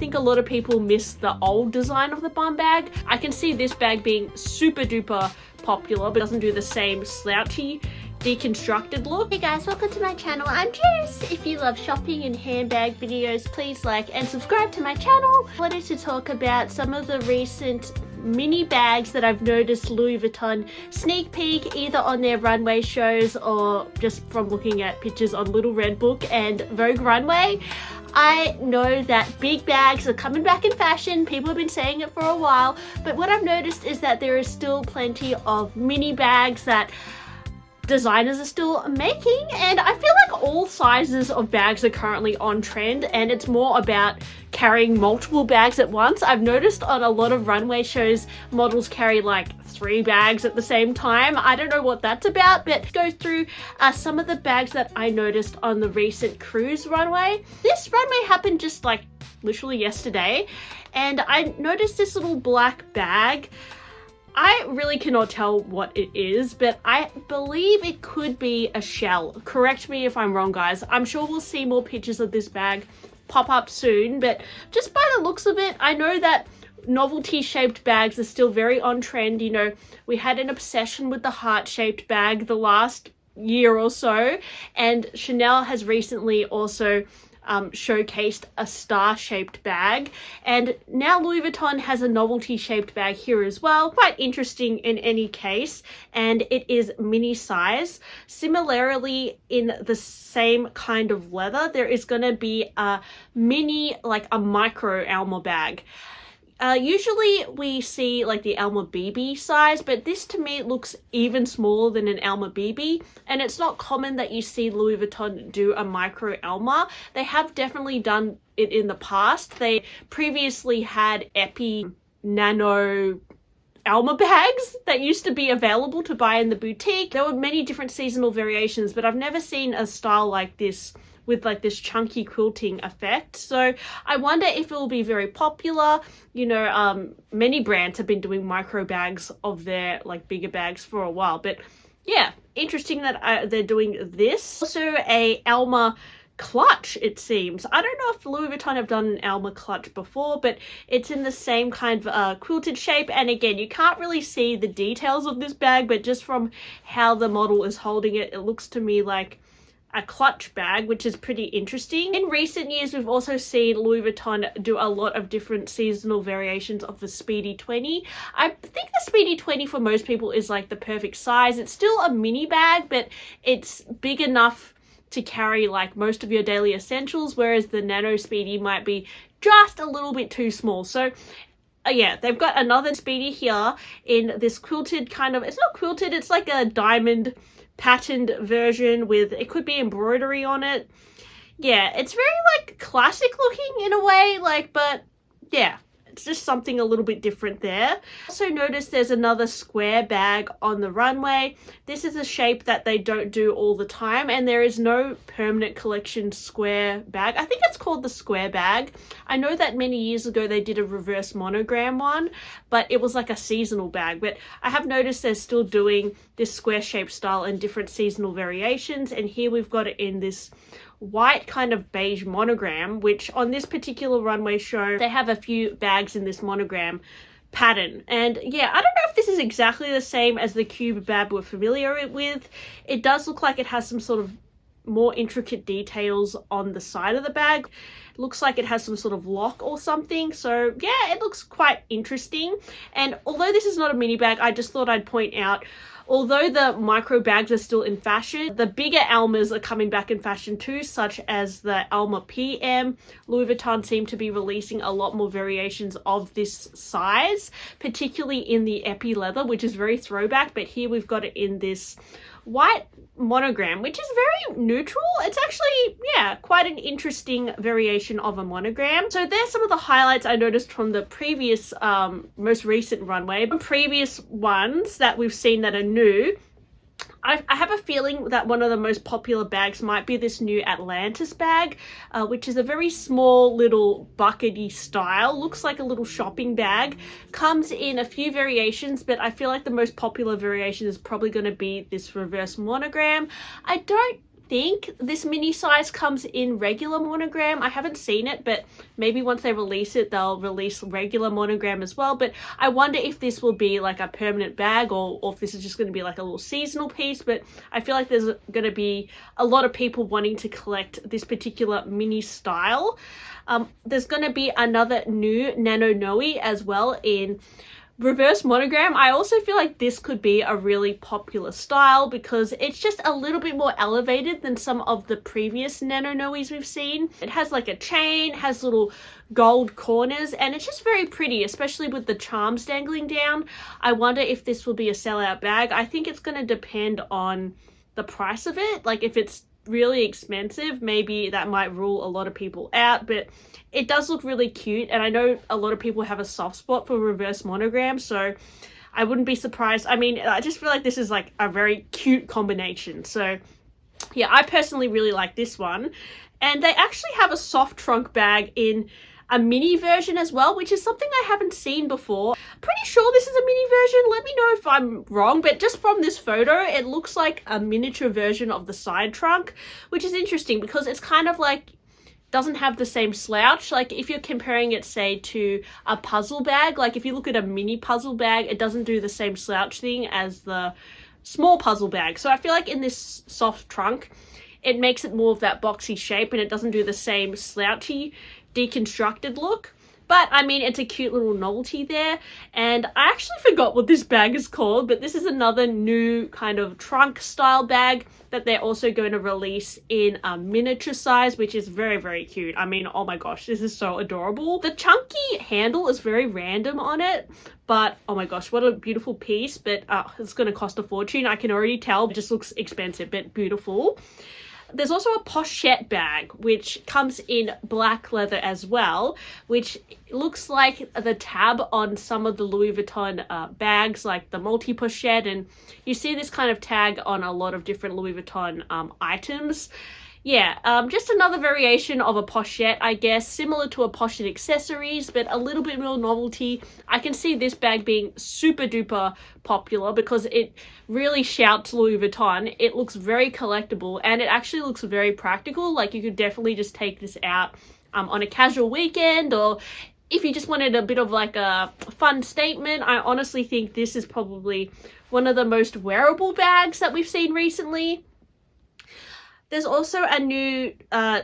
think a lot of people miss the old design of the bum bag. I can see this bag being super duper popular, but doesn't do the same slouchy deconstructed look. Hey guys, welcome to my channel. I'm Jess. If you love shopping and handbag videos, please like and subscribe to my channel. I wanted to talk about some of the recent mini bags that I've noticed Louis Vuitton sneak peek either on their runway shows or just from looking at pictures on Little Red Book and Vogue Runway. I know that big bags are coming back in fashion. People have been saying it for a while, but what I've noticed is that there is still plenty of mini bags that designers are still making, and I feel like all sizes of bags are currently on trend, and it's more about carrying multiple bags at once. I've noticed on a lot of runway shows models carry like 3 bags at the same time. I don't know what that's about, but go through some of the bags that I noticed on the recent cruise runway. This runway happened just like literally yesterday, and I noticed this little black bag. I really cannot tell what it is, but I believe it could be a shell. Correct me if I'm wrong, guys. I'm sure we'll see more pictures of this bag pop up soon, but just by the looks of it, I know that novelty shaped bags are still very on trend. You know, we had an obsession with the heart shaped bag the last year or so, and Chanel has recently also showcased a star-shaped bag, and now Louis Vuitton has a novelty-shaped bag here as well. Quite interesting in any case, and it is mini size. Similarly, in the same kind of leather, there is going to be a mini, like a micro Alma bag. Usually we see like the Alma BB size, but this to me looks even smaller than an Alma BB, and it's not common that you see Louis Vuitton do a micro Alma. They have definitely done it in the past. They previously had Epi Nano Alma bags that used to be available to buy in the boutique. There were many different seasonal variations, but I've never seen a style like this with like this chunky quilting effect. So I wonder if it will be very popular. You know, many brands have been doing micro bags of their like bigger bags for a while, but yeah, interesting that they're doing this. Also a Alma clutch, it seems. I don't know if Louis Vuitton have done an Alma clutch before, but it's in the same kind of quilted shape, and again, you can't really see the details of this bag, but just from how the model is holding it, it looks to me like a clutch bag, which is pretty interesting. In recent years, we've also seen Louis Vuitton do a lot of different seasonal variations of the Speedy 20. I think the Speedy 20 for most people is like the perfect size. It's still a mini bag, but it's big enough to carry like most of your daily essentials, whereas the Nano Speedy might be just a little bit too small. So yeah, they've got another Speedy here in this quilted kind of, it's not quilted, it's like a diamond patterned version with, it could be embroidery on it. Yeah, it's very like classic looking in a way, like, but yeah, it's just something a little bit different there. Also notice there's another square bag on the runway. This is a shape that they don't do all the time, and there is no permanent collection square bag. I think it's called the square bag. I know that many years ago they did a reverse monogram one, but it was like a seasonal bag. But I have noticed they're still doing this square shaped style in different seasonal variations, and here we've got it in this white kind of beige monogram, which on this particular runway show, they have a few bags in this monogram pattern. And yeah, I don't know if this is exactly the same as the cube bag we're familiar with. It does look like it has some sort of more intricate details on the side of the bag. It looks like it has some sort of lock or something. So yeah, it looks quite interesting. And although this is not a mini bag, I just thought I'd point out, although the micro bags are still in fashion, the bigger Almas are coming back in fashion too, such as the Alma PM. Louis Vuitton seem to be releasing a lot more variations of this size, particularly in the epi leather, which is very throwback, but here we've got it in this white monogram, which is very neutral. It's actually, yeah, quite an interesting variation of a monogram. So there's some of the highlights I noticed from the previous, most recent runway. Previous ones that we've seen that are new, I have a feeling that one of the most popular bags might be this new Atlantis bag, which is a very small little buckety style. Looks like a little shopping bag. Comes in a few variations, but I feel like the most popular variation is probably going to be this reverse monogram. I don't think this mini size comes in regular monogram. I haven't seen it, but maybe once they release it, they'll release regular monogram as well. But I wonder if this will be like a permanent bag or if this is just going to be like a little seasonal piece. But I feel like there's going to be a lot of people wanting to collect this particular mini style. There's going to be another new Nano Noe as well in reverse monogram. I also feel like this could be a really popular style because it's just a little bit more elevated than some of the previous Nano Noes we've seen. It has like a chain, has little gold corners, and it's just very pretty, especially with the charms dangling down. I wonder if this will be a sellout bag. I think it's going to depend on the price of it. Like if it's really expensive, maybe that might rule a lot of people out, but it does look really cute, and I know a lot of people have a soft spot for reverse monogram, so I wouldn't be surprised. I mean, I just feel like this is like a very cute combination. So yeah, I personally really like this one. And they actually have a soft trunk bag in a mini version as well, which is something I haven't seen before. Pretty sure this is a mini version. Let me know if I'm wrong, but just from this photo, it looks like a miniature version of the side trunk, which is interesting because it's kind of like doesn't have the same slouch. Like if you're comparing it, say, to a puzzle bag, like if you look at a mini puzzle bag, it doesn't do the same slouch thing as the small puzzle bag. So I feel like in this soft trunk, it makes it more of that boxy shape and it doesn't do the same slouchy, deconstructed look. But I mean, it's a cute little novelty there. And I actually forgot what this bag is called, but this is another new kind of trunk style bag that they're also going to release in a miniature size, which is very, very cute. I mean, oh my gosh, this is so adorable. The chunky handle is very random on it, but oh my gosh, what a beautiful piece. But it's going to cost a fortune. I can already tell. It just looks expensive, but beautiful. There's also a pochette bag, which comes in black leather as well, which looks like the tab on some of the Louis Vuitton bags, like the multi-pochette, and you see this kind of tag on a lot of different Louis Vuitton items. Yeah, just another variation of a pochette, I guess, similar to a pochette accessories, but a little bit more novelty. I can see this bag being super duper popular because it really shouts Louis Vuitton. It looks very collectible and it actually looks very practical. Like you could definitely just take this out on a casual weekend, or if you just wanted a bit of like a fun statement. I honestly think this is probably one of the most wearable bags that we've seen recently. There's also a new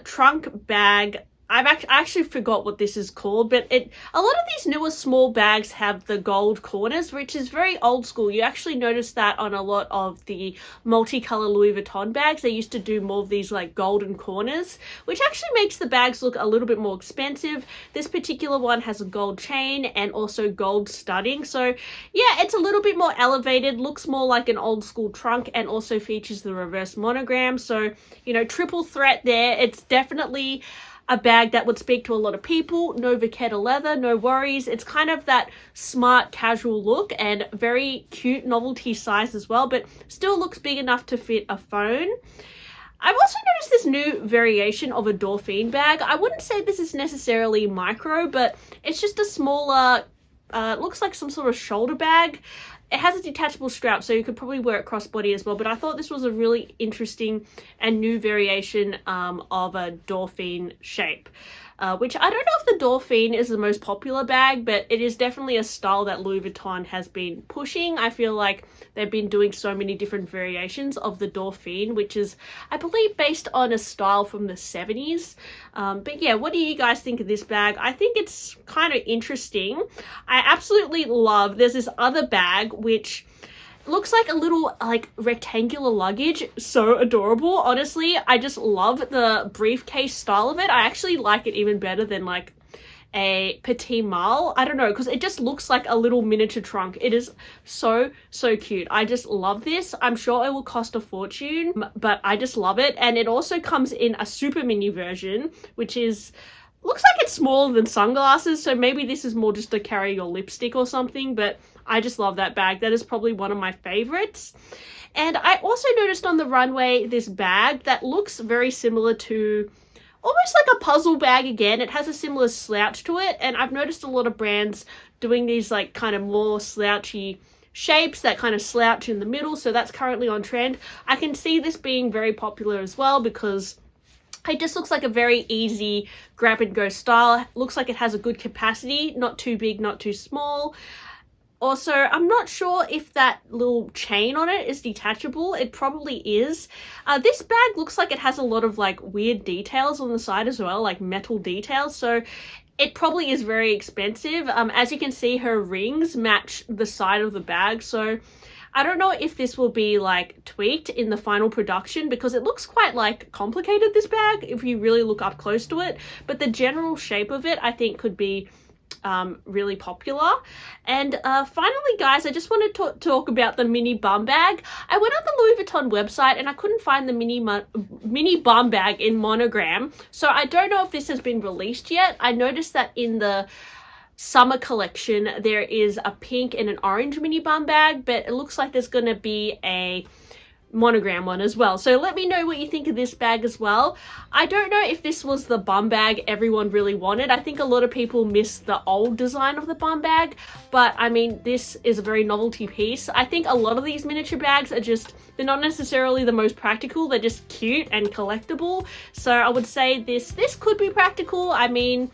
trunk bag. I actually forgot what this is called, but a lot of these newer small bags have the gold corners, which is very old school. You actually notice that on a lot of the multicolor Louis Vuitton bags. They used to do more of these like golden corners, which actually makes the bags look a little bit more expensive. This particular one has a gold chain and also gold studding. So yeah, it's a little bit more elevated, looks more like an old school trunk, and also features the reverse monogram. So, you know, triple threat there. It's definitely a bag that would speak to a lot of people. No vachetta leather, no worries. It's kind of that smart casual look and very cute novelty size as well, but still looks big enough to fit a phone. I've also noticed this new variation of a Dauphine bag. I wouldn't say this is necessarily micro, but it's just a smaller, it looks like some sort of shoulder bag. It has a detachable strap, so you could probably wear it crossbody as well, but I thought this was a really interesting and new variation of a Dauphine shape, which I don't know if the Dauphine is the most popular bag, but it is definitely a style that Louis Vuitton has been pushing. I feel like they've been doing so many different variations of the Dauphine, which is, I believe, based on a style from the 70s. But yeah, what do you guys think of this bag? I think it's kind of interesting. I absolutely love, there's this other bag which looks like a little like rectangular luggage. So adorable. Honestly, I just love the briefcase style of it. I actually like it even better than like a petit mal. I don't know, because it just looks like a little miniature trunk. It is so cute. I just love this. I'm sure it will cost a fortune, but I just love it. And it also comes in a super mini version, which is, looks like it's smaller than sunglasses, so maybe this is more just to carry your lipstick or something, but I just love that bag. That is probably one of my favorites. And I also noticed on the runway this bag that looks very similar to almost like a puzzle bag again. It has a similar slouch to it, and I've noticed a lot of brands doing these like kind of more slouchy shapes that kind of slouch in the middle, so that's currently on trend. I can see this being very popular as well because it just looks like a very easy grab and go style. Looks like it has a good capacity, not too big, not too small. Also, I'm not sure if that little chain on it is detachable. It probably is. This bag looks like it has a lot of like weird details on the side as well, like metal details. So it probably is very expensive. As you can see, her rings match the side of the bag. So I don't know if this will be like tweaked in the final production because it looks quite like complicated, this bag, if you really look up close to it. But the general shape of it, I think, could be really popular. And finally, guys, I just wanted to talk about the mini bum bag. I went on the Louis Vuitton website and I couldn't find the mini bum bag in monogram, so I don't know if this has been released yet. I noticed that in the summer collection there is a pink and an orange mini bum bag, but it looks like there's gonna be a monogram one as well. So let me know what you think of this bag as well. I don't know if this was the bum bag everyone really wanted. I think a lot of people missed the old design of the bum bag, but I mean, this is a very novelty piece. I think a lot of these miniature bags are just, they're not necessarily the most practical, they're just cute and collectible. So I would say this could be practical. I mean,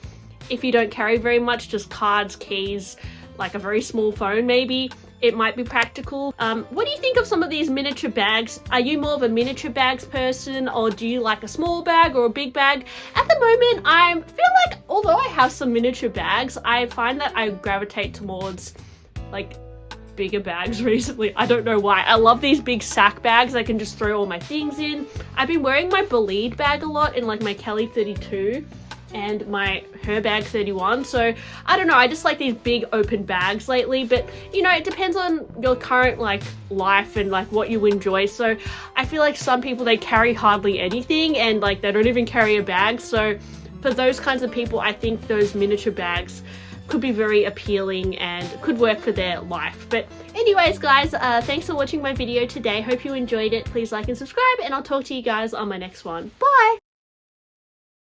if you don't carry very much, just cards, keys, like a very small phone maybe, it might be practical. What do you think of some of these miniature bags? Are you more of a miniature bags person, or do you like a small bag or a big bag? At the moment, I feel like although I have some miniature bags, I find that I gravitate towards like bigger bags recently. I don't know why. I love these big sack bags I can just throw all my things in. I've been wearing my Bolide bag a lot in like my Kelly 32 and my her bag 31, so I don't know, I just like these big open bags lately. But you know, it depends on your current like life and like what you enjoy. So I feel like some people, they carry hardly anything and like they don't even carry a bag, so for those kinds of people I think those miniature bags could be very appealing and could work for their life. But anyways, guys, thanks for watching my video today. Hope you enjoyed it. Please like and subscribe, and I'll talk to you guys on my next one. Bye.